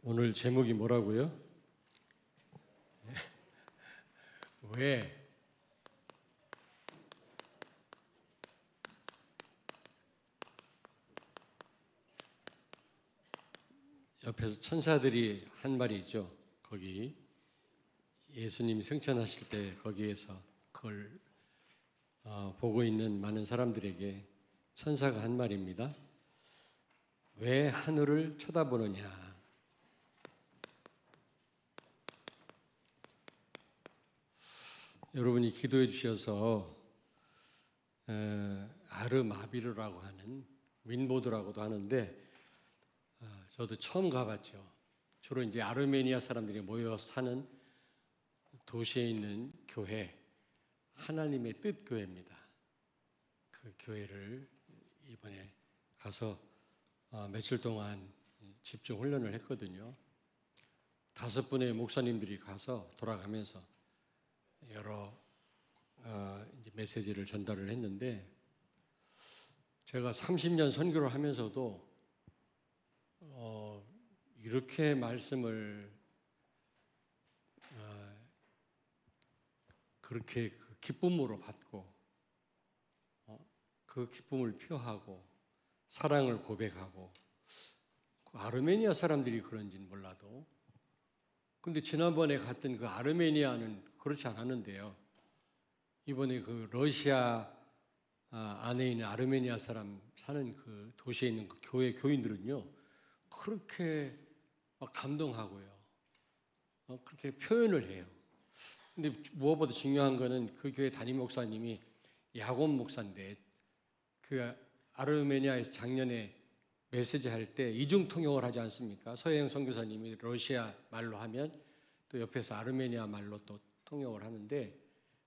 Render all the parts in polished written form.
오늘 제목이 뭐라고요? 왜 옆에서 천사들이 한 말이 있죠. 거기 예수님이 승천하실 때 거기에서 그걸 보고 있는 많은 사람들에게 천사가 한 말입니다. 왜 하늘을 쳐다보느냐? 여러분이 기도해 주셔서 아르마비르라고 하는 윈보드라고도 하는데 저도 처음 가봤죠. 주로 이제 아르메니아 사람들이 모여 사는 도시에 있는 교회, 하나님의 뜻 교회입니다. 그 교회를 이번에 가서 며칠 동안 집중 훈련을 했거든요. 5분의 목사님들이 가서 돌아가면서 여러 이제 메시지를 전달을 했는데, 제가 30년 선교를 하면서도 이렇게 말씀을 그렇게 그 기쁨으로 받고 그 기쁨을 표하고 사랑을 고백하고, 그 아르메니아 사람들이 그런지는 몰라도, 근데 지난번에 갔던 그 아르메니아는 그렇지 않았는데요. 이번에 그 러시아 안에 있는 아르메니아 사람 사는 그 도시에 있는 그 교회 교인들은요, 그렇게 막 감동하고요, 그렇게 표현을 해요. 근데 무엇보다 중요한 거는 그 교회 담임 목사님이 야곱 목사인데, 그 아르메니아에서 작년에 메시지 할 때 이중 통역을 하지 않습니까? 서혜영 선교사님이 러시아 말로 하면 또 옆에서 아르메니아 말로 또 통역을 하는데,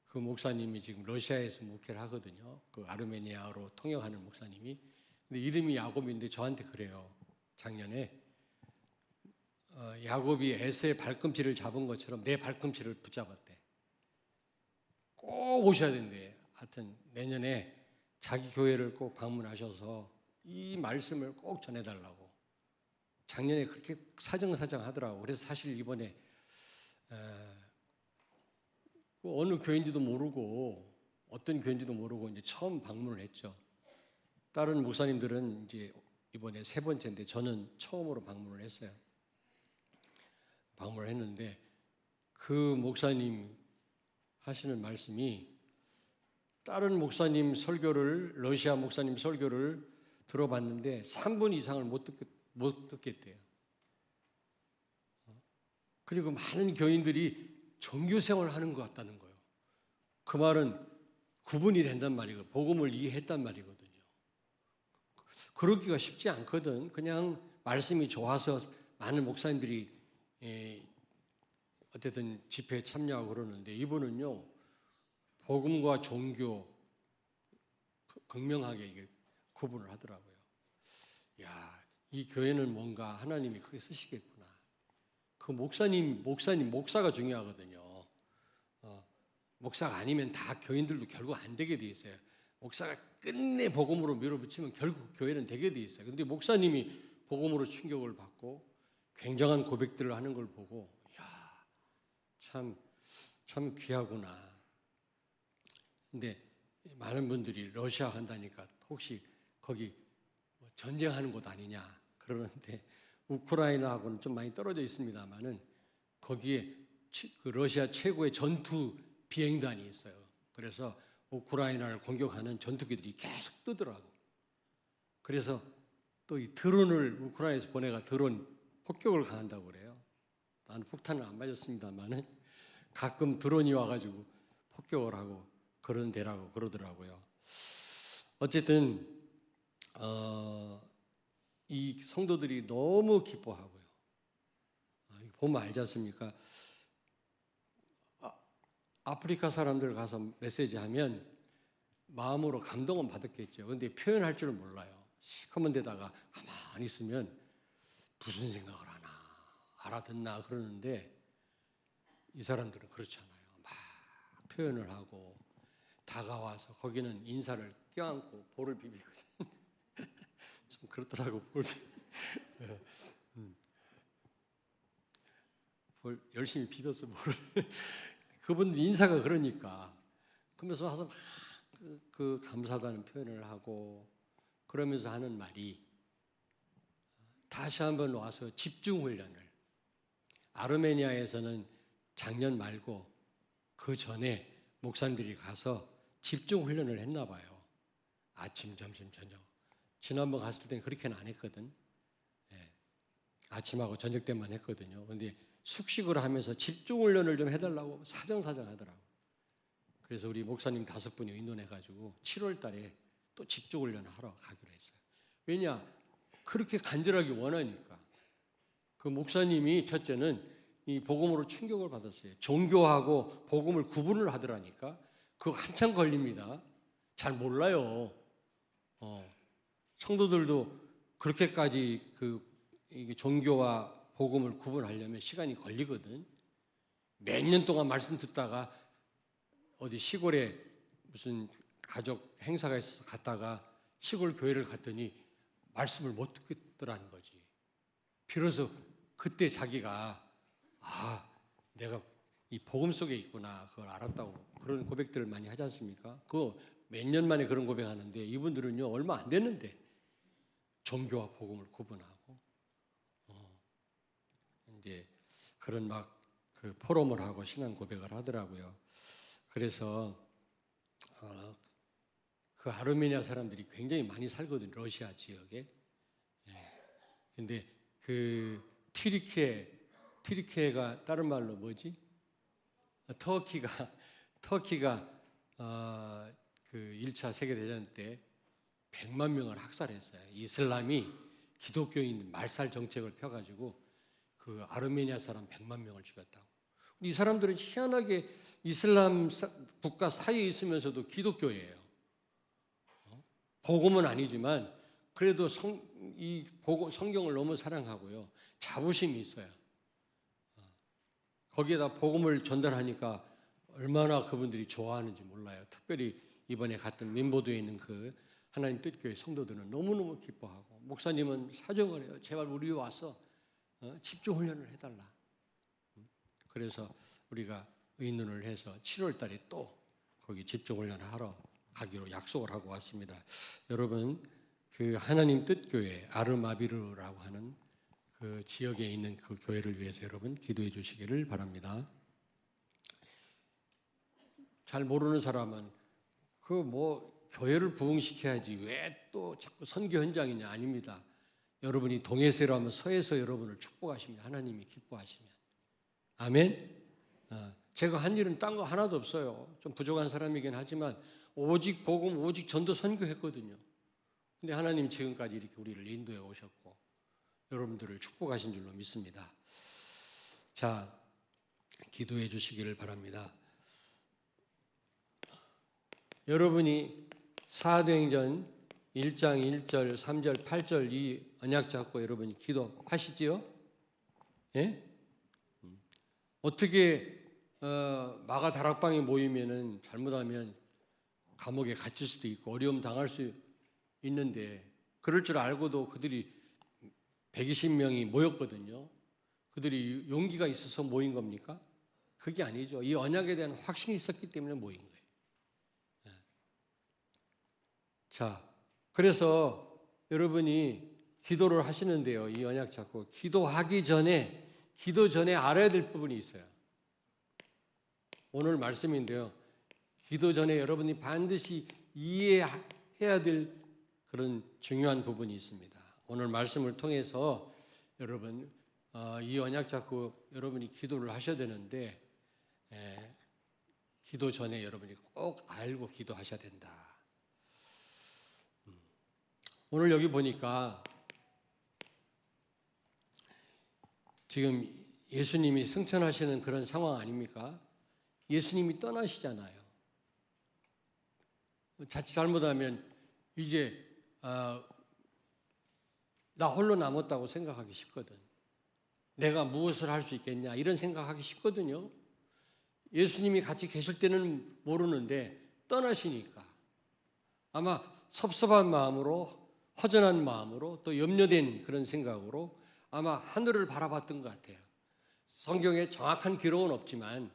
그 목사님이 지금 러시아에서 목회를 하거든요. 그 아르메니아로 통역하는 목사님이. 근데 이름이 야곱인데 저한테 그래요. 작년에 야곱이 에서의 발꿈치를 잡은 것처럼 내 발꿈치를 붙잡았대. 꼭 오셔야 된대. 하여튼 내년에 자기 교회를 꼭 방문하셔서 이 말씀을 꼭 전해달라고. 작년에 그렇게 사정사정 하더라고. 그래서 사실 이번에 어느 교회인지도 모르고, 어떤 교회인지도 모르고 이제 처음 방문을 했죠. 다른 목사님들은 이제 이번에 3번째인데 저는 처음으로 방문을 했어요. 방문을 했는데 그 목사님 하시는 말씀이, 다른 목사님 설교를, 러시아 목사님 설교를 들어봤는데 3분 이상을 못 듣겠대요. 그리고 많은 교인들이 종교 생활을 하는 것 같다는 거예요. 그 말은 구분이 된단 말이고 복음을 이해했단 말이거든요. 그러기가 쉽지 않거든. 그냥 말씀이 좋아서 많은 목사님들이 어쨌든 집회에 참여하고 그러는데, 이분은요, 복음과 종교 극명하게 이게 구분을 하더라고요. 야, 이 교회는 뭔가 하나님이 크게 쓰시겠구나. 그 목사가 중요하거든요. 목사가 아니면 다 교인들도 결국 안 되게 돼 있어요. 목사가 끝내 복음으로 밀어붙이면 결국 교회는 되게 돼 있어요. 근데 목사님이 복음으로 충격을 받고 굉장한 고백들을 하는 걸 보고, 야, 참 귀하구나. 근데 많은 분들이 러시아 간다니까 혹시 거기 전쟁하는 곳 아니냐 그러는데, 우크라이나하고는 좀 많이 떨어져 있습니다만은 거기에 그 러시아 최고의 전투 비행단이 있어요. 그래서 우크라이나를 공격하는 전투기들이 계속 뜨더라고. 그래서 또 이 드론을 우크라이나에서 보내가 드론 폭격을 가한다고 그래요. 나는 폭탄을 안 맞았습니다만은 가끔 드론이 와가지고 폭격을 하고 그런 데라고 그러더라고요. 어쨌든 이 성도들이 너무 기뻐하고요. 보면 알지 않습니까? 아프리카 사람들 가서 메시지하면 마음으로 감동은 받았겠죠. 그런데 표현할 줄은 몰라요. 시커먼 데다가 가만히 있으면 무슨 생각을 하나, 알아듣나 그러는데, 이 사람들은 그렇지 않아요. 막 표현을 하고 다가와서 거기는 인사를 껴안고 볼을 비비거든요. 좀 그렇더라고, 볼 비비. 그걸 열심히 비벼서 뭐를 그분들 인사가 그러니까 그러면서 와서 막 그 감사하다는 표현을 하고 그러면서 하는 말이 다시 한번 와서 집중 훈련을 아르메니아에서는 작년 말고 그 전에 목사님들이 가서 집중 훈련을 했나 봐요. 아침, 점심, 저녁. 지난번 갔을 때는 그렇게는 안 했거든. 예. 아침하고 저녁 때만 했거든요. 근데 숙식을 하면서 집중 훈련을 좀 해달라고 사정사정 하더라고. 그래서 우리 목사님 5분이 의논해가지고 7월 달에 또 집중 훈련을 하러 가기로 했어요. 왜냐? 그렇게 간절하게 원하니까. 그 목사님이 첫째는 이 복음으로 충격을 받았어요. 종교하고 복음을 구분을 하더라니까. 그거 한참 걸립니다. 잘 몰라요. 성도들도 그렇게까지 이게 종교와 복음을 구분하려면 시간이 걸리거든. 몇 년 동안 말씀 듣다가 어디 시골에 무슨 가족 행사가 있어서 갔다가 시골 교회를 갔더니 말씀을 못 듣겠더라는 거지. 비로소 그때 자기가 내가 이 복음 속에 있구나 그걸 알았다고 그런 고백들을 많이 하지 않습니까? 그 몇 년 만에 그런 고백하는데 이분들은요 얼마 안 됐는데 종교와 복음을 구분하고 이제 그런 막 그 포럼을 하고 신앙 고백을 하더라고요. 그래서 그 아르메니아 사람들이 굉장히 많이 살거든 러시아 지역에. 근데 그 튀르키예가 다른 말로 뭐지? 터키가 그 1차 세계대전 때 100만 명을 학살했어요. 이슬람이 기독교인 말살 정책을 펴가지고 그 아르메니아 사람 100만 명을 죽였다고. 이 사람들은 희한하게 이슬람 국가 사이에 있으면서도 기독교예요. 복음은 아니지만 그래도 성경을 너무 사랑하고요. 자부심이 있어요. 거기에다 복음을 전달하니까 얼마나 그분들이 좋아하는지 몰라요. 특별히 이번에 갔던 민보도에 있는 그 하나님 뜻교회 성도들은 너무너무 기뻐하고 목사님은 사정을 해요. 제발 우리 와서 집중 훈련을 해달라. 그래서 우리가 의논을 해서 7월 달에 또 거기 집중 훈련을 하러 가기로 약속을 하고 왔습니다. 여러분 그 하나님 뜻교회 아르마비르라고 하는 그 지역에 있는 그 교회를 위해서 여러분 기도해 주시기를 바랍니다. 잘 모르는 사람은 그 뭐 교회를 부흥시켜야지 왜 또 자꾸 선교 현장이냐? 아닙니다. 여러분이 동해세로 하면 서에서 여러분을 축복하십니다. 하나님이 기뻐하시면. 아멘. 제가 한 일은 딴 거 하나도 없어요. 좀 부족한 사람이긴 하지만 오직 복음, 오직 전도 선교했거든요. 근데 하나님 지금까지 이렇게 우리를 인도해 오셨고 여러분들을 축복하신 줄로 믿습니다. 자, 기도해 주시기를 바랍니다. 여러분이 사도행전 1장 1절, 3절, 8절 이 언약 잡고 여러분이 기도하시지요? 예? 어떻게 마가 다락방에 모이면은 잘못하면 감옥에 갇힐 수도 있고 어려움 당할 수 있는데 그럴 줄 알고도 그들이 120명이 모였거든요. 그들이 용기가 있어서 모인 겁니까? 그게 아니죠. 이 언약에 대한 확신이 있었기 때문에 모인 거예요. 자, 그래서 여러분이 기도를 하시는데요. 이 언약 잡고 기도 전에 알아야 될 부분이 있어요. 오늘 말씀인데요. 기도 전에 여러분이 반드시 이해해야 될 그런 중요한 부분이 있습니다. 오늘 말씀을 통해서 여러분 이 언약 잡고 여러분이 기도를 하셔야 되는데 기도 전에 여러분이 꼭 알고 기도하셔야 된다. 오늘 여기 보니까 지금 예수님이 승천하시는 그런 상황 아닙니까? 예수님이 떠나시잖아요. 자칫 잘못하면 이제 나 홀로 남았다고 생각하기 쉽거든. 내가 무엇을 할 수 있겠냐 이런 생각하기 쉽거든요. 예수님이 같이 계실 때는 모르는데 떠나시니까 아마 섭섭한 마음으로 허전한 마음으로 또 염려된 그런 생각으로 아마 하늘을 바라봤던 것 같아요. 성경에 정확한 기록은 없지만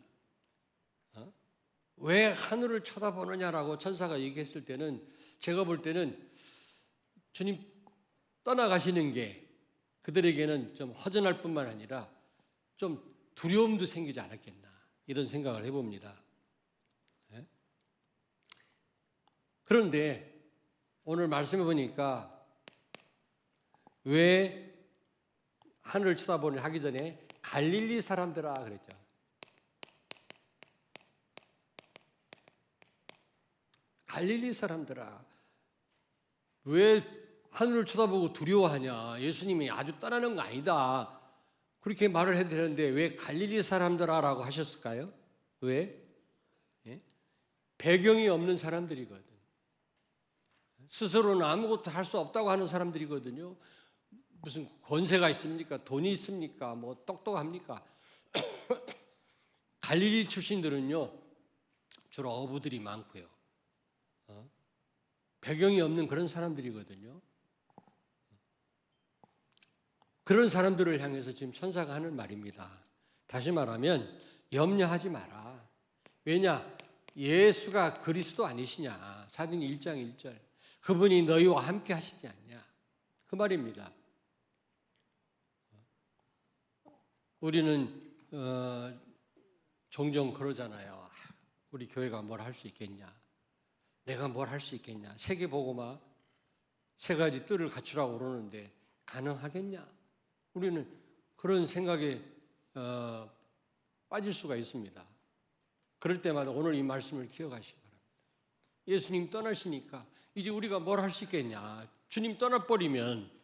왜 하늘을 쳐다보느냐라고 천사가 얘기했을 때는 제가 볼 때는 주님 떠나가시는 게 그들에게는 좀 허전할 뿐만 아니라 좀 두려움도 생기지 않았겠나 이런 생각을 해봅니다. 그런데 오늘 말씀해 보니까 왜 하늘을 쳐다보느냐 하기 전에 갈릴리 사람들아 그랬죠. 갈릴리 사람들아 왜 하늘을 쳐다보고 두려워하냐. 예수님이 아주 떠나는 거 아니다. 그렇게 말을 해야 되는데 왜 갈릴리 사람들아라고 하셨을까요? 왜? 예? 배경이 없는 사람들이거든. 스스로는 아무것도 할 수 없다고 하는 사람들이거든요. 무슨 권세가 있습니까? 돈이 있습니까? 뭐 똑똑합니까? 갈릴리 출신들은요 주로 어부들이 많고요. 배경이 없는 그런 사람들이거든요. 그런 사람들을 향해서 지금 천사가 하는 말입니다. 다시 말하면 염려하지 마라. 왜냐? 예수가 그리스도 아니시냐? 사도행 1장 1절. 그분이 너희와 함께 하시지 않냐? 그 말입니다. 우리는 종종 그러잖아요. 우리 교회가 뭘 할 수 있겠냐? 내가 뭘 할 수 있겠냐? 세계복음화 세 가지 뜰을 갖추라고 그러는데 가능하겠냐? 우리는 그런 생각에 빠질 수가 있습니다. 그럴 때마다 오늘 이 말씀을 기억하시기 바랍니다. 예수님 떠나시니까 이제 우리가 뭘 할 수 있겠냐? 주님 떠나버리면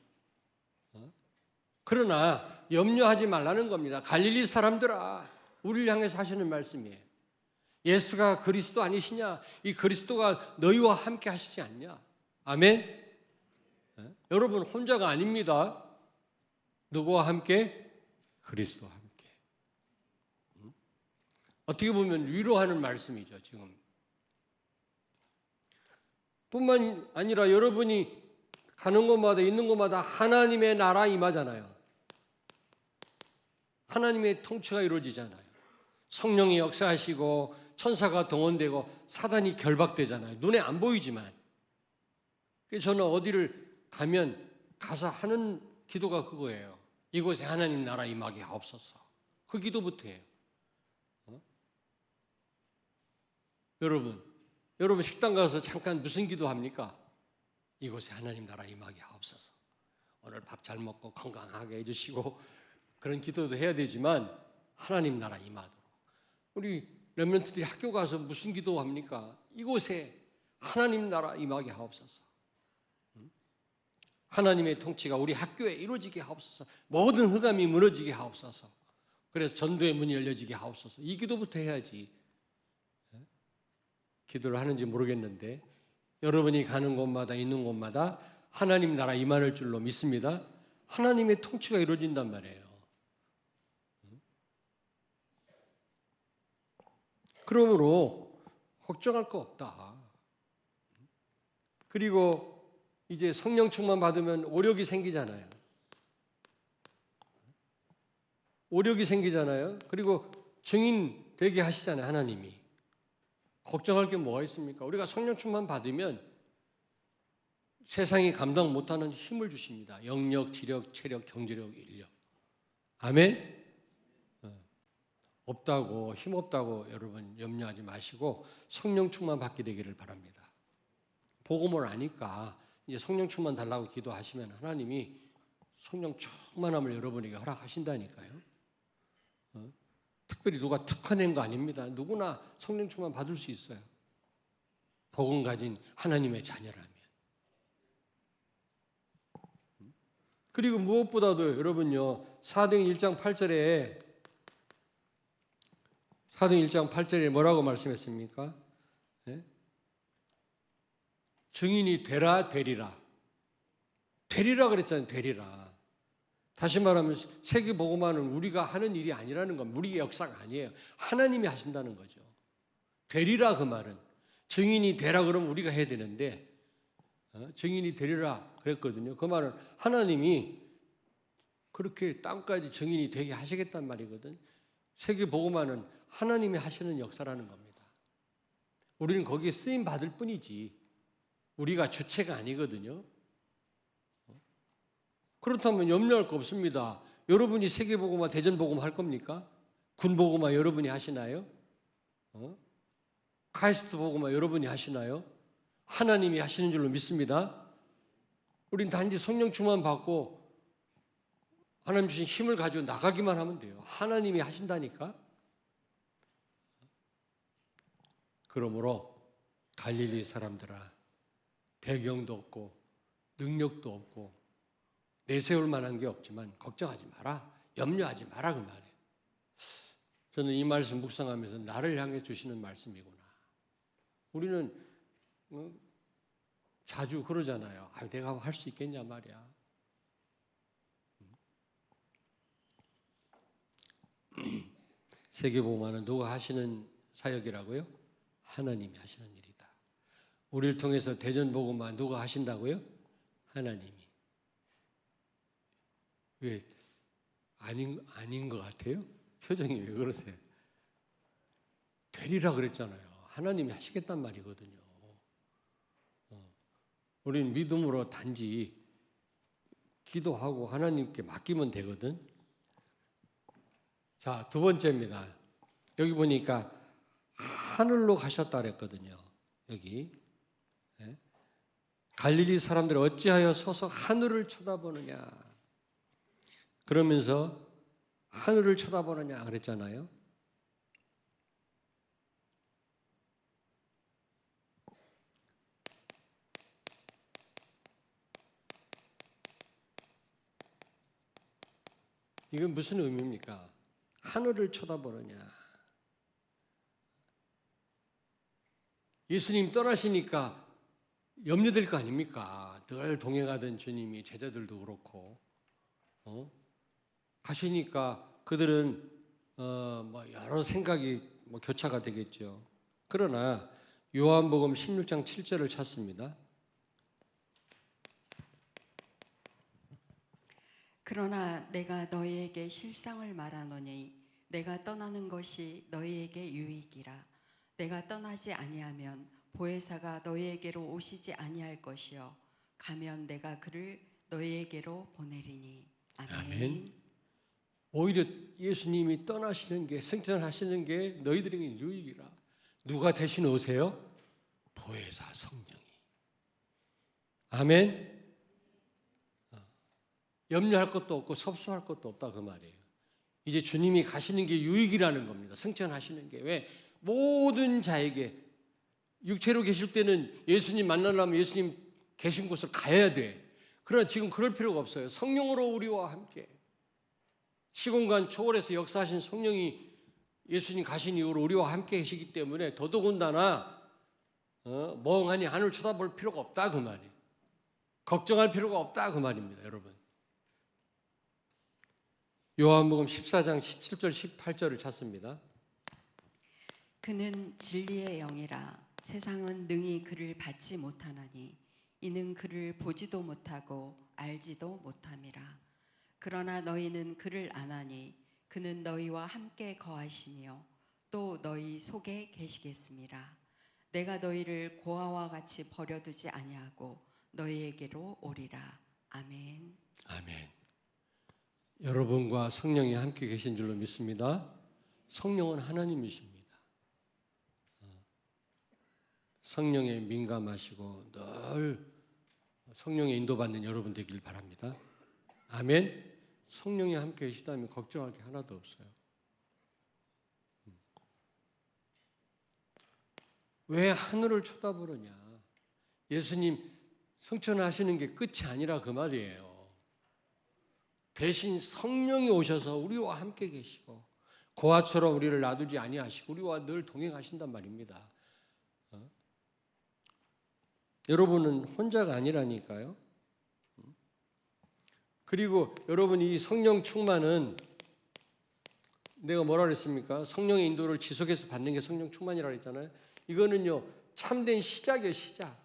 그러나 염려하지 말라는 겁니다. 갈릴리 사람들아 우리를 향해서 하시는 말씀이에요. 예수가 그리스도 아니시냐? 이 그리스도가 너희와 함께 하시지 않냐? 아멘? 여러분 혼자가 아닙니다. 누구와 함께? 그리스도와 함께. 어떻게 보면 위로하는 말씀이죠, 지금. 뿐만 아니라 여러분이 가는 곳마다 있는 곳마다 하나님의 나라 임하잖아요. 하나님의 통치가 이루어지잖아요. 성령이 역사하시고 천사가 동원되고 사단이 결박되잖아요. 눈에 안 보이지만. 저는 어디를 가면 가서 하는 기도가 그거예요. 이곳에 하나님 나라 임하게 하옵소서. 그 기도부터 해요. 여러분 식당 가서 잠깐 무슨 기도합니까? 이곳에 하나님 나라 임하게 하옵소서. 오늘 밥 잘 먹고 건강하게 해주시고 그런 기도도 해야 되지만 하나님 나라 임하도록. 우리 렘넌트들이 학교 가서 무슨 기도합니까? 이곳에 하나님 나라 임하게 하옵소서. 하나님의 통치가 우리 학교에 이루어지게 하옵소서. 모든 흑암이 무너지게 하옵소서. 그래서 전도의 문이 열려지게 하옵소서. 이 기도부터 해야지. 기도를 하는지 모르겠는데 여러분이 가는 곳마다 있는 곳마다 하나님 나라 임할 줄로 믿습니다. 하나님의 통치가 이루어진단 말이에요. 그러므로 걱정할 거 없다. 그리고 이제 성령 충만 받으면 오력이 생기잖아요. 오력이 생기잖아요. 그리고 증인 되게 하시잖아요, 하나님이. 걱정할 게 뭐가 있습니까? 우리가 성령 충만 받으면 세상이 감당 못하는 힘을 주십니다. 영력, 지력, 체력, 경제력, 인력. 아멘? 없다고, 힘없다고 여러분 염려하지 마시고 성령 충만 받게 되기를 바랍니다. 복음을 아니까 이제 성령 충만 달라고 기도하시면 하나님이 성령 충만함을 여러분에게 허락하신다니까요. 특별히 누가 특화낸 거 아닙니다. 누구나 성령 충만 받을 수 있어요. 복음 가진 하나님의 자녀라면. 그리고 무엇보다도 여러분요. 사도행 1장 8절에 뭐라고 말씀했습니까? 네? 증인이 되라 되리라. 되리라 그랬잖아요. 되리라. 다시 말하면 세계복음화는 우리가 하는 일이 아니라는 건 우리의 역사가 아니에요. 하나님이 하신다는 거죠. 되리라 그 말은. 증인이 되라 그러면 우리가 해야 되는데 증인이 되리라 그랬거든요. 그 말은 하나님이 그렇게 땅까지 증인이 되게 하시겠단 말이거든. 세계복음화는 하나님이 하시는 역사라는 겁니다. 우리는 거기에 쓰임 받을 뿐이지 우리가 주체가 아니거든요. 그렇다면 염려할 거 없습니다. 여러분이 세계복음화, 대전복음화 할 겁니까? 군복음화 여러분이 하시나요? 카이스트 복음화 여러분이 하시나요? 하나님이 하시는 줄로 믿습니다. 우린 단지 성령 충만 받고 하나님 주신 힘을 가지고 나가기만 하면 돼요. 하나님이 하신다니까. 그러므로 갈릴리 사람들아, 배경도 없고 능력도 없고 내세울 만한 게 없지만 걱정하지 마라, 염려하지 마라 그 말이에요. 저는 이 말씀 묵상하면서 나를 향해 주시는 말씀이구나. 우리는 자주 그러잖아요. 내가 할 수 있겠냐 말이야. 세계복음화는 누가 하시는 사역이라고요? 하나님이 하시는 일이다. 우리를 통해서 대전복음화 누가 하신다고요? 하나님이. 왜 아닌 것 같아요? 표정이 왜 그러세요? 되리라 그랬잖아요. 하나님이 하시겠단 말이거든요. 우리는 믿음으로 단지 기도하고 하나님께 맡기면 되거든. 자, 두 번째입니다. 여기 보니까 하늘로 가셨다 그랬거든요. 여기 갈릴리 사람들이 어찌하여 서서 하늘을 쳐다보느냐. 그러면서 하늘을 쳐다보느냐 그랬잖아요. 이건 무슨 의미입니까? 하늘을 쳐다보느냐. 예수님 떠나시니까 염려될 거 아닙니까? 늘 동행하던 주님이, 제자들도 그렇고 가시니까 그들은 여러 생각이 교차가 되겠죠. 그러나 요한복음 16장 7절을 찾습니다. 그러나 내가 너희에게 실상을 말하노니 내가 떠나는 것이 너희에게 유익이라. 내가 떠나지 아니하면 보혜사가 너희에게로 오시지 아니할 것이요 가면 내가 그를 너희에게로 보내리니. 아멘. 아멘. 오히려 예수님이 떠나시는 게, 승천하시는 게 너희들에게 유익이라. 누가 대신 오세요? 보혜사 성령이. 아멘. 염려할 것도 없고 섭소할 것도 없다 그 말이에요. 이제 주님이 가시는 게 유익이라는 겁니다. 승천하시는 게. 왜? 모든 자에게 육체로 계실 때는 예수님 만나려면 예수님 계신 곳을 가야 돼. 그러나 지금 그럴 필요가 없어요. 성령으로 우리와 함께 시공간 초월해서 역사하신 성령이 예수님 가신 이후로 우리와 함께 계시기 때문에 더더군다나 멍하니 하늘 쳐다볼 필요가 없다 그 말이에요. 걱정할 필요가 없다 그 말입니다. 여러분, 요한복음 14장 17절 18절을 찾습니다. 그는 진리의 영이라. 세상은 능히 그를 받지 못하나니 이는 그를 보지도 못하고 알지도 못함이라. 그러나 너희는 그를 아나니 그는 너희와 함께 거하시며 또 너희 속에 계시겠음이라. 내가 너희를 고아와 같이 버려두지 아니하고 너희에게로 오리라. 아멘. 아멘. 여러분과 성령이 함께 계신 줄로 믿습니다. 성령은 하나님이십니다. 성령에 민감하시고 늘 성령에 인도받는 여러분 되길 바랍니다. 아멘. 성령이 함께 계시다면 걱정할 게 하나도 없어요. 왜 하늘을 쳐다보느냐? 예수님 승천하시는 게 끝이 아니라 그 말이에요. 대신 성령이 오셔서 우리와 함께 계시고 고아처럼 우리를 놔두지 아니하시고 우리와 늘 동행하신단 말입니다. 여러분은 혼자가 아니라니까요. 그리고 여러분 이 성령 충만은 내가 뭐라 그랬습니까? 성령의 인도를 지속해서 받는 게 성령 충만이라고 했잖아요. 이거는요 참된 시작이에요. 시작.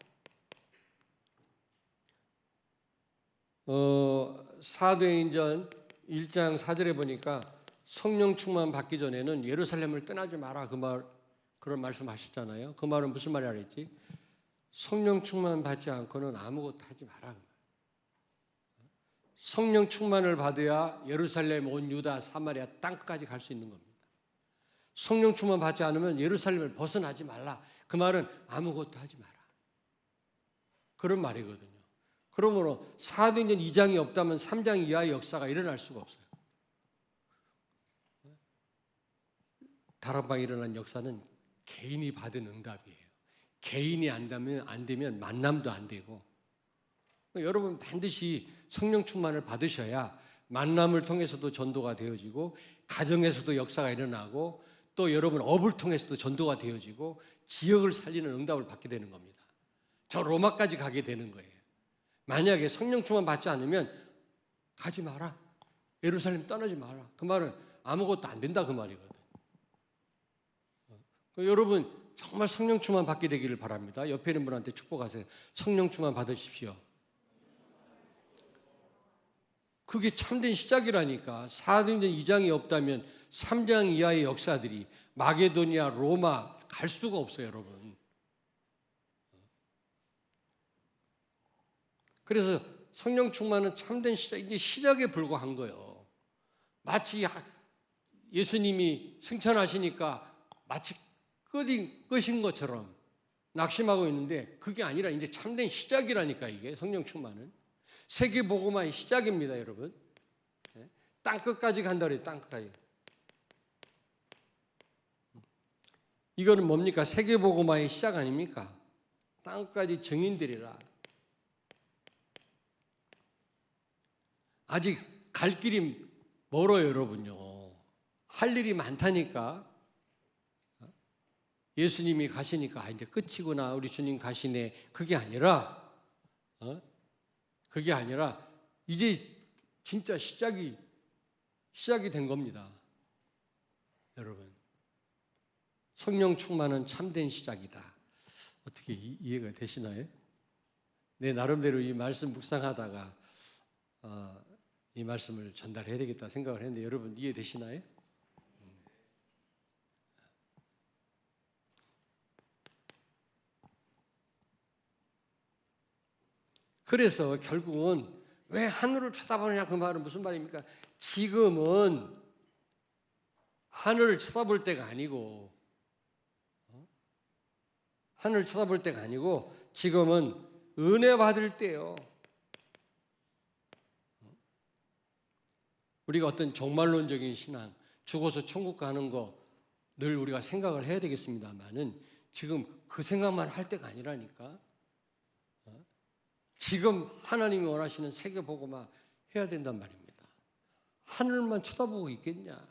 사도행전 1장 4절에 보니까 성령 충만 받기 전에는 예루살렘을 떠나지 마라 그런 말씀하셨잖아요. 그 말은 무슨 말이라 했지? 성령 충만 받지 않고는 아무것도 하지 마라. 성령 충만을 받아야 예루살렘, 온 유다, 사마리아 땅끝까지 갈 수 있는 겁니다. 성령 충만 받지 않으면 예루살렘을 벗어나지 말라. 그 말은 아무것도 하지 마라. 그런 말이거든요. 그러므로 사도행전 2장이 없다면 3장 이하의 역사가 일어날 수가 없어요. 다락방에 일어난 역사는 개인이 받은 응답이에요. 개인이 안 되면 만남도 안 되고, 여러분 반드시 성령 충만을 받으셔야 만남을 통해서도 전도가 되어지고, 가정에서도 역사가 일어나고, 또 여러분 업을 통해서도 전도가 되어지고, 지역을 살리는 응답을 받게 되는 겁니다. 저 로마까지 가게 되는 거예요. 만약에 성령 충만 받지 않으면 가지 마라. 예루살렘 떠나지 마라. 그 말은 아무것도 안 된다 그 말이거든. 여러분 정말 성령 충만 받게 되기를 바랍니다. 옆에 있는 분한테 축복하세요. 성령 충만 받으십시오. 그게 참된 시작이라니까. 사도행전 2장이 없다면 3장 이하의 역사들이 마게도니아, 로마 갈 수가 없어요, 여러분. 그래서 성령 충만은 참된 시작인데 시작에 불과한 거예요. 마치 예수님이 승천하시니까 마치 끝인 것처럼 낙심하고 있는데 그게 아니라 이제 참된 시작이라니까. 이게 성령 충만은 세계 복음화의 시작입니다, 여러분. 땅 끝까지 간다 그래요. 땅 끝까지. 이거는 뭡니까? 세계 복음화의 시작 아닙니까? 땅 끝까지 증인되리라. 아직 갈 길이 멀어요, 여러분요. 할 일이 많다니까. 예수님이 가시니까 이제 끝이구나, 우리 주님 가시네. 그게 아니라 이제 진짜 시작이 된 겁니다, 여러분. 성령 충만은 참된 시작이다. 어떻게 이해가 되시나요? 내 나름대로 이 말씀 묵상하다가 이 말씀을 전달해야 되겠다 생각을 했는데 여러분 이해되시나요? 그래서 결국은 왜 하늘을 쳐다보느냐 그 말은 무슨 말입니까? 지금은 하늘을 쳐다볼 때가 아니고 하늘을 쳐다볼 때가 아니고 지금은 은혜 받을 때요. 우리가 어떤 종말론적인 신앙, 죽어서 천국 가는 거 늘 우리가 생각을 해야 되겠습니다만은 지금 그 생각만 할 때가 아니라니까. 지금 하나님이 원하시는 세계 복음화 해야 된단 말입니다. 하늘만 쳐다보고 있겠냐?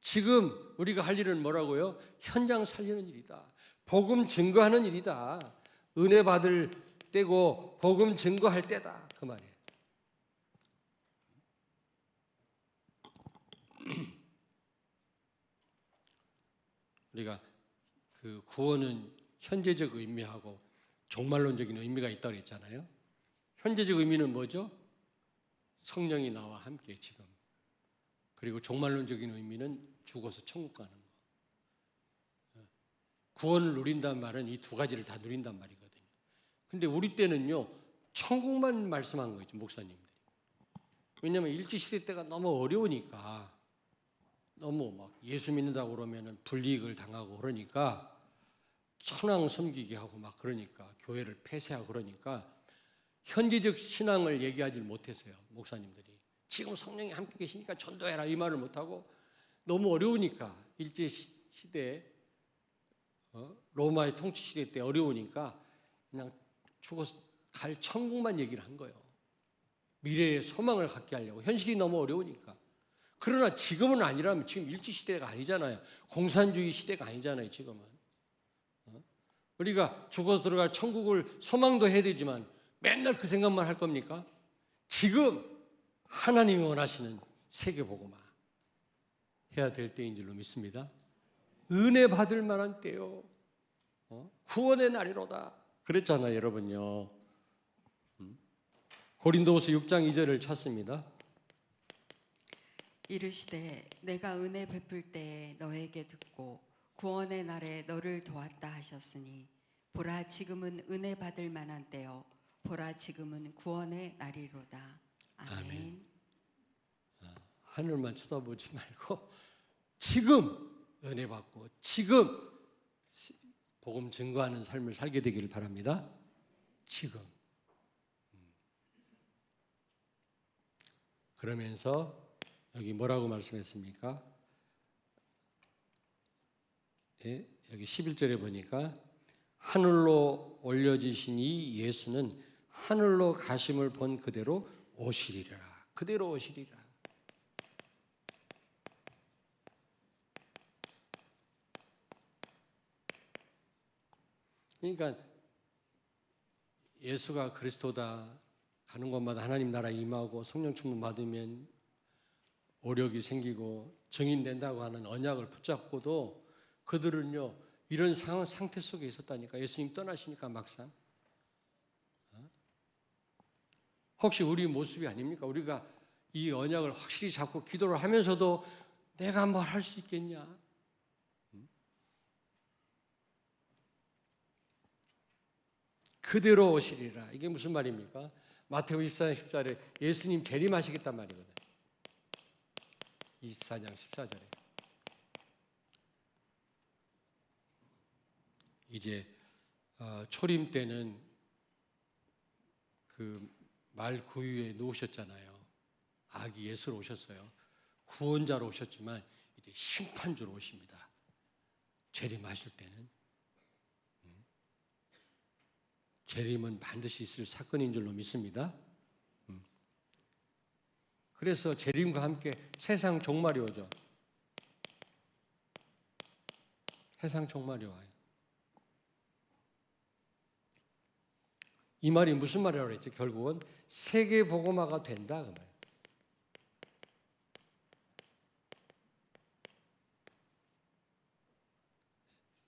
지금 우리가 할 일은 뭐라고요? 현장 살리는 일이다. 복음 증거하는 일이다. 은혜 받을 때고 복음 증거할 때다. 그 말이에요. 우리가 그 구원은 현재적 의미하고 종말론적인 의미가 있다고 했잖아요. 현재적 의미는 뭐죠? 성령이 나와 함께 지금. 그리고 종말론적인 의미는 죽어서 천국 가는 거. 구원을 누린다는 말은 이 두 가지를 다 누린단 말이거든요. 근데 우리 때는요, 천국만 말씀한 거죠, 목사님들이. 왜냐하면 일제시대 때가 너무 어려우니까, 너무 막 예수 믿는다고 그러면 불이익을 당하고 그러니까 천황 섬기게 하고 막 그러니까 교회를 폐쇄하고 그러니까 현재적 신앙을 얘기하지 못했어요, 목사님들이. 지금 성령이 함께 계시니까 전도해라 이 말을 못하고 너무 어려우니까 일제시대 로마의 통치시대 때 어려우니까 그냥 죽어서 갈 천국만 얘기를 한 거예요. 미래의 소망을 갖게 하려고. 현실이 너무 어려우니까. 그러나 지금은 아니라면 지금 일제시대가 아니잖아요. 공산주의 시대가 아니잖아요, 지금은. 우리가 죽어서 들어갈 천국을 소망도 해야 되지만 맨날 그 생각만 할 겁니까? 지금 하나님이 원하시는 세계복음화 해야 될 때인 줄로 믿습니다. 은혜 받을 만한 때요. 구원의 날이로다. 그랬잖아요, 여러분요. 고린도후서 6장 2절을 찾습니다. 이르시되 내가 은혜 베풀 때에 너에게 듣고 구원의 날에 너를 도왔다 하셨으니 보라 지금은 은혜 받을 만한 때요 보라 지금은 구원의 날이로다. 아멘. 아멘. 하늘만 쳐다보지 말고 지금 은혜 받고 지금 복음 증거하는 삶을 살게 되기를 바랍니다. 지금. 그러면서 여기 뭐라고 말씀했습니까? 예, 여기 11절에 보니까 하늘로 올려지신 이 예수는 하늘로 가심을 본 그대로 오시리라. 그대로 오시리라. 그러니까 예수가 그리스도다 가는 곳마다 하나님 나라 임하고 성령 충만 받으면 오력이 생기고 증인된다고 하는 언약을 붙잡고도 그들은요 이런 상태 속에 있었다니까. 예수님 떠나시니까 막상. 혹시 우리 모습이 아닙니까? 우리가 이 언약을 확실히 잡고 기도를 하면서도 내가 뭘 할 수 있겠냐? 그대로 오시리라. 이게 무슨 말입니까? 마태복음 24장 14절에 예수님 재림하시겠단 말이거든요. 24장 14절에. 이제 초림 때는 그 말 구유에 누우셨잖아요. 아기 예수로 오셨어요. 구원자로 오셨지만 이제 심판주로 오십니다. 재림하실 때는. 재림은 반드시 있을 사건인 줄로 믿습니다. 그래서 재림과 함께 세상 종말이 오죠. 세상 종말이 와요. 이 말이 무슨 말이라고 그랬죠? 결국은 세계 복음화가 된다 그 말.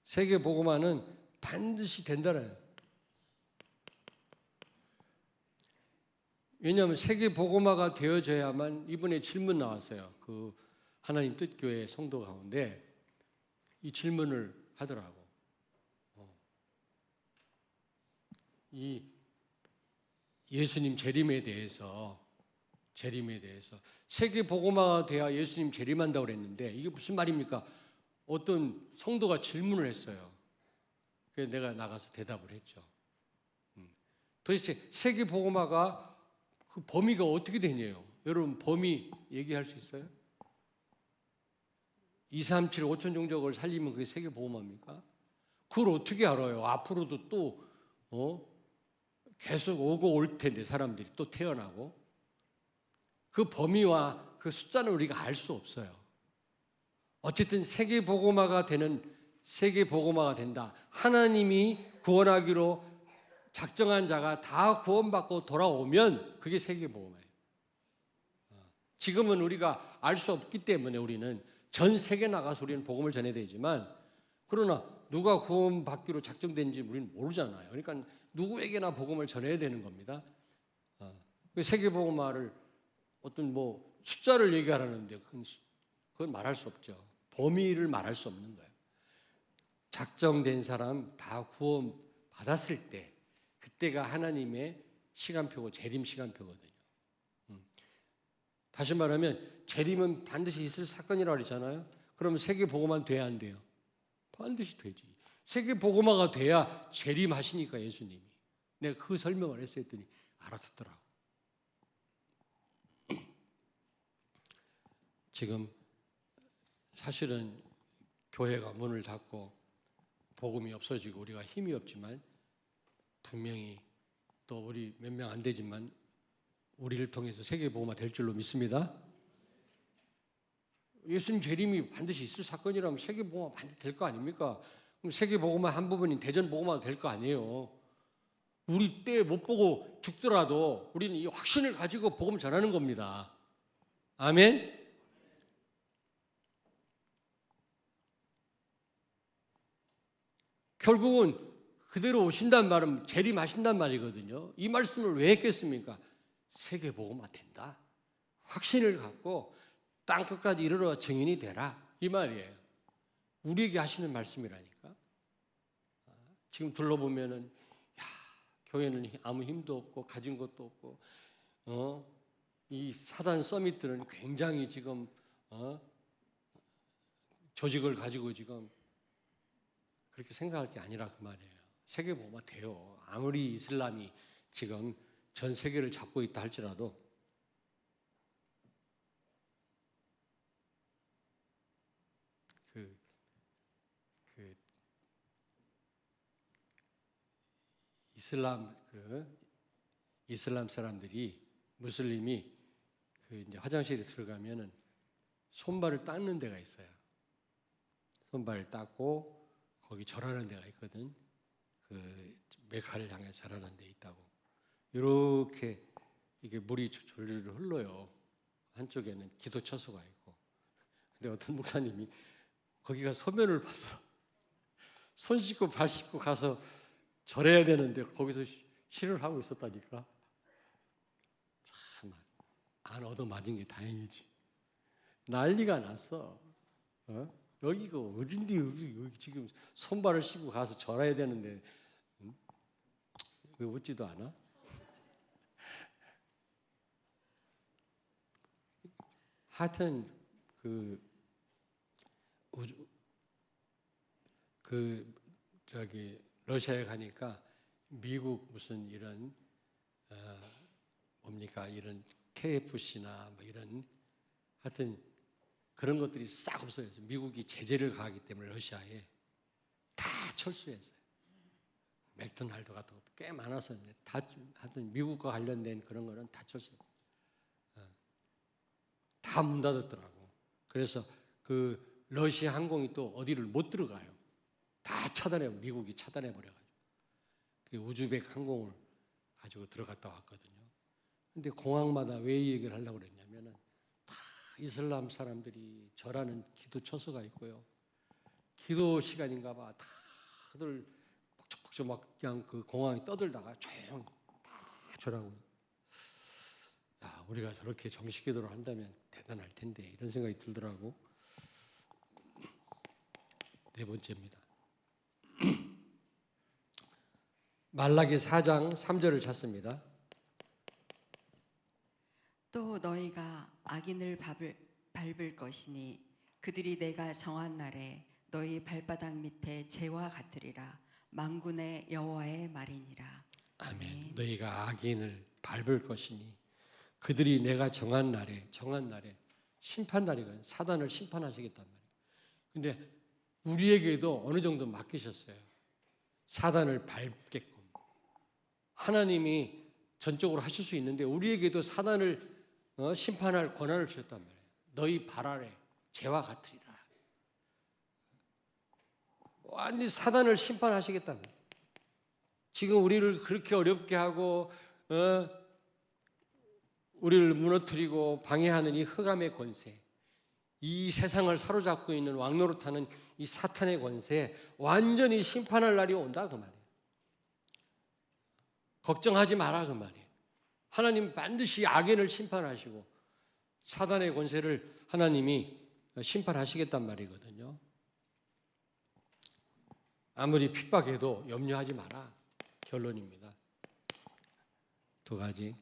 세계 복음화는 반드시 된다는 거예요. 왜냐하면 세계 복음화가 되어져야만 이번에 질문 나왔어요. 그 하나님 뜻교회 성도 가운데 이 질문을 하더라고. 이 예수님 재림에 대해서 세계 복음화가 돼야 예수님 재림한다고 그랬는데 이게 무슨 말입니까? 어떤 성도가 질문을 했어요. 그래서 내가 나가서 대답을 했죠. 도대체 세계 복음화가 그 범위가 어떻게 되냐요? 여러분 범위 얘기할 수 있어요? 2, 3, 7, 5천 종족을 살리면 그게 세계 복음화입니까? 그걸 어떻게 알아요? 앞으로도 또 계속 오고 올 텐데 사람들이 또 태어나고 그 범위와 그 숫자는 우리가 알 수 없어요. 어쨌든 세계 복음화가 된다. 하나님이 구원하기로 작정한 자가 다 구원받고 돌아오면 그게 세계 복음화예요. 지금은 우리가 알 수 없기 때문에 우리는 전 세계 나가서 우리는 복음을 전해야 되지만 그러나 누가 구원받기로 작정된지 우리는 모르잖아요. 그러니까 누구에게나 복음을 전해야 되는 겁니다. 세계 복음화를 어떤 숫자를 얘기하라는데 그건 말할 수 없죠. 범위를 말할 수 없는 거예요. 작정된 사람 다 구원 받았을 때 그때가 하나님의 시간표고 재림 시간표거든요. 다시 말하면 재림은 반드시 있을 사건이라고 그랬잖아요. 그러면 세계 복음화는 돼야 안 돼요? 반드시 되지. 세계 복음화가 돼야 재림하시니까 예수님이. 내가 그 설명을 했더니 알아듣더라고. 지금 사실은 교회가 문을 닫고 복음이 없어지고 우리가 힘이 없지만 분명히 또 우리 몇 명 안 되지만 우리를 통해서 세계 복음화 될 줄로 믿습니다. 예수님 재림이 반드시 있을 사건이라면 세계 복음화 반드시 될 거 아닙니까? 그럼 세계 복음화 한 부분인 대전 복음화도 될 거 아니에요. 우리 때 못 보고 죽더라도 우리는 이 확신을 가지고 복음 전하는 겁니다. 아멘. 결국은 그대로 오신다는 말은 재림하신다는 말이거든요. 이 말씀을 왜 했겠습니까? 세계 복음화 된다. 확신을 갖고 땅 끝까지 이르러 증인이 되라 이 말이에요. 우리에게 하시는 말씀이라니까. 지금 둘러보면은 야, 교회는 아무 힘도 없고 가진 것도 없고 이 사단 서밋들은 굉장히 지금 조직을 가지고 지금 그렇게 생각할 게 아니라 그 말이에요. 세계보고가 돼요. 아무리 이슬람이 지금 전 세계를 잡고 있다 할지라도 그 이슬람 사람들이 무슬림이 이제 화장실에 들어가면은 손발을 닦는 데가 있어요. 손발을 닦고 거기 절하는 데가 있거든. 그 메카를 향해 절하는 데 있다고. 이렇게 이게 물이 졸졸 흘러요. 한쪽에는 기도 처소가 있고. 근데 어떤 목사님이 거기가 소변을 봤어. 손 씻고 발 씻고 가서 절해야 되는데 거기서 시를 하고 있었다니까. 참 안 얻어맞은 게 다행이지. 난리가 났어. 여기가 어딘데 여기 지금 손발을 씻고 가서 절해야 되는데 왜 웃지도 않아? 하여튼 러시아에 가니까 미국 무슨 이런 뭡니까 이런 KFC나 뭐 이런 하여튼 그런 것들이 싹 없어졌어요. 미국이 제재를 가하기 때문에 러시아에 다 철수했어요. 맥도날드 같은 것도 꽤 많았었는데 다 하여튼 미국과 관련된 그런 거는 다 철수했어요. 다 문 닫았더라고. 그래서 그 러시아 항공이 또 어디를 못 들어가요. 다 미국이 차단해 버려가지고 그 우즈벡 항공을 가지고 들어갔다 왔거든요. 근데 공항마다 왜 이 얘기를 하려고 그랬냐면은 다 이슬람 사람들이 절하는 기도 처소가 있고요. 기도 시간인가 봐. 다들 북적북적 막 그냥 그 공항에 떠들다가 조용히 다 절하고. 야, 우리가 저렇게 정식 기도를 한다면 대단할 텐데 이런 생각이 들더라고. 네 번째입니다. 말라기 4장 3절을 찾습니다. 또 너희가 악인을 밟을 것이니 그들이 내가 정한 날에 너희 발바닥 밑에 재와 같으리라. 만군의 여호와의 말이니라. 아멘. 너희가 악인을 밟을 것이니 그들이 내가 정한 날에 심판 날이거든. 사단을 심판하시겠단 말이에요. 근데 우리에게도 어느 정도 맡기셨어요. 사단을 밟게끔. 하나님이 전적으로 하실 수 있는데 우리에게도 사단을 심판할 권한을 주셨단 말이에요. 너희 발 아래 재와 같으리라. 완전히 사단을 심판하시겠다는 거예요. 지금 우리를 그렇게 어렵게 하고 우리를 무너뜨리고 방해하는 이 흑암의 권세, 이 세상을 사로잡고 있는 왕노릇하는 이 사탄의 권세 완전히 심판할 날이 온다 그 말이에요. 걱정하지 마라 그 말이에요. 하나님 반드시 악인을 심판하시고 사단의 권세를 하나님이 심판하시겠단 말이거든요. 아무리 핍박해도 염려하지 마라. 결론입니다. 두 가지.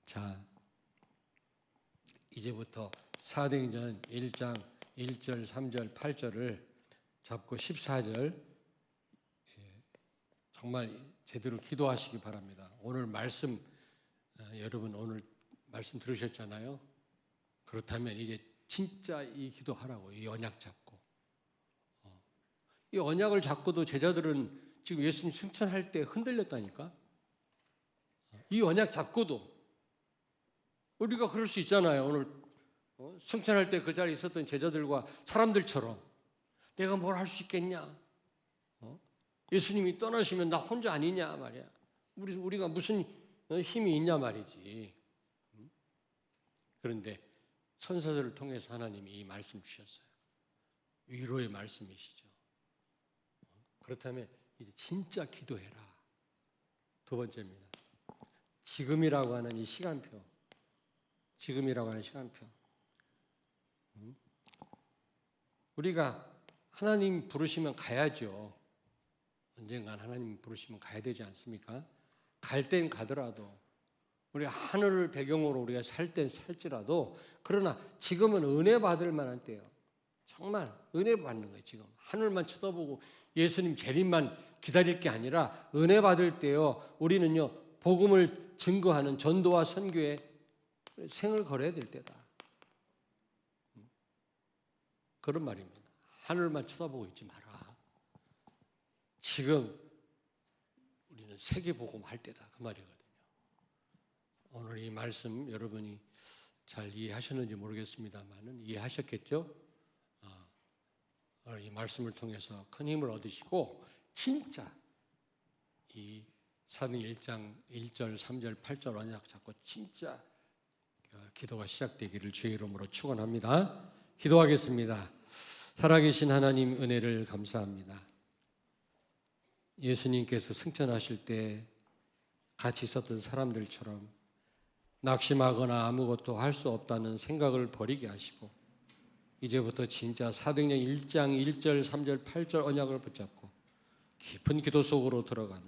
자, 이제부터 사도행전 1장 1절, 3절, 8절을 잡고 14절 정말 제대로 기도하시기 바랍니다. 오늘 말씀 여러분 오늘 말씀 들으셨잖아요. 그렇다면 이제 진짜 이 기도하라고 이 언약 잡고 이 언약을 잡고도 제자들은 지금 예수님 승천할 때 흔들렸다니까. 이 언약 잡고도 우리가 그럴 수 있잖아요. 오늘 승천할 때 그 자리에 있었던 제자들과 사람들처럼 내가 뭘 할 수 있겠냐? 예수님이 떠나시면 나 혼자 아니냐 말이야. 우리가 무슨 힘이 있냐 말이지. 그런데 선사들을 통해서 하나님이 이 말씀 주셨어요. 위로의 말씀이시죠. 그렇다면 이제 진짜 기도해라. 두 번째입니다. 지금이라고 하는 이 시간표. 지금이라고 하는 시간표. 우리가 하나님 부르시면 가야죠. 언젠간 하나님 부르시면 가야 되지 않습니까? 갈 땐 가더라도 우리가 하늘을 배경으로 우리가 살 땐 살지라도 그러나 지금은 은혜 받을 만한 때예요. 정말 은혜 받는 거예요. 지금 하늘만 쳐다보고 예수님 재림만 기다릴 게 아니라 은혜 받을 때요. 우리는요 복음을 증거하는 전도와 선교에 생을 걸어야 될 때다. 그런 말입니다. 하늘만 쳐다보고 있지 마라. 지금 우리는 세계 복음 할 때다. 그 말이거든요. 오늘 이 말씀 여러분이 잘 이해하셨는지 모르겠습니다만은 이해하셨겠죠? 이 말씀을 통해서 큰 힘을 얻으시고 진짜 이 사도행 1장 1절, 3절, 8절 언약 잡고 진짜 기도가 시작되기를 주의 이름으로 축원합니다. 기도하겠습니다. 살아계신 하나님 은혜를 감사합니다. 예수님께서 승천하실 때 같이 있었던 사람들처럼 낙심하거나 아무것도 할 수 없다는 생각을 버리게 하시고 이제부터 진짜 사도행전 1장 1절, 3절, 8절 언약을 붙잡고 깊은 기도 속으로 들어가는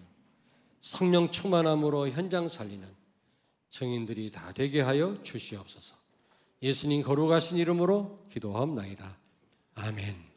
성령 충만함으로 현장 살리는 증인들이 다 되게 하여 주시옵소서. 예수님 거룩하신 이름으로 기도하옵나이다. 아멘.